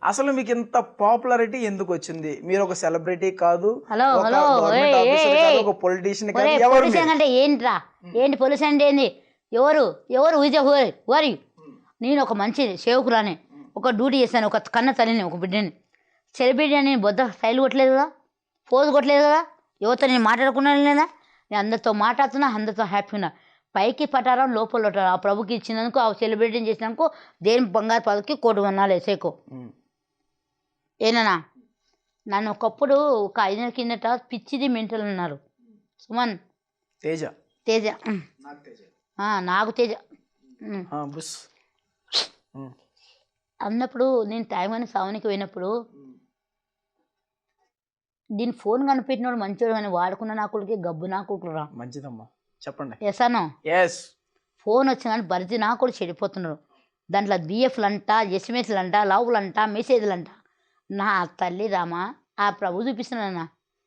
అసలు మీకు ఇంత పాపులారిటీ ఎందుకు వచ్చింది? మీరు ఒక సెలబ్రిటీ కాదు, హలో ఒక హలో గవర్నమెంట్ ఆఫీసర్ కాదు, ఒక పొలిటీషియన్ కాదు, ఎవరు పొల్యూషన్ అంటే ఏంట్రా? ఏంటి పొల్యూషన్ అంటే ఏంది? ఎవరు ఎవరు వరి నేను ఒక మంచి సేవకురాని, ఒక డ్యూటీ చేశాను, ఒక కన్న తల్లిని, ఒక బిడ్డని. సెలబ్రిటీ అని బొద్ద స్టైల్ కొట్టలేదు కదా, పోజు కొట్టలేదు కదా, ఎవరితో నేను మాట్లాడకుండా లేదా? నేను అందరితో మాట్లాడుతున్నా, అందరితో హ్యాపీ ఉన్నా. పైకి పటారం లోపల ఉంటారు. ఆ ప్రభుకి ఇచ్చినందుకు, ఆ సెలబ్రిటీని చేసినందుకు దేని బంగారు పదకి కోటి వన్నాలు వేసేకో. ఏనా నన్ను ఒకప్పుడు ఒక 5 నెలల కిందట పిచ్చిది మెంటల్ అన్నారు. సుమన్ తేజ తేజ నాకు తేజ అన్నప్పుడు నేను టైం అని సావనికి పోయినప్పుడు దీని ఫోన్ కనిపెట్టినోడు మంచోడు అని వాడుకున్న నా కొడుకు గబ్బు నా కొడుకు రా. మంచిదమ్మా, చెప్పండి. ఎసాను ఎస్ ఫోన్ వచ్చి కానీ బరిచి నా కొడుకు చెడిపోతున్నాడు. దాంట్లో బిఎఫ్లు అంట, ఎస్ఎంఎస్లు అంట, లవ్లు అంట, మెసేజ్లు అంట. నా తల్లి రామా, ఆ ప్రభు చూపిస్తున్నాను.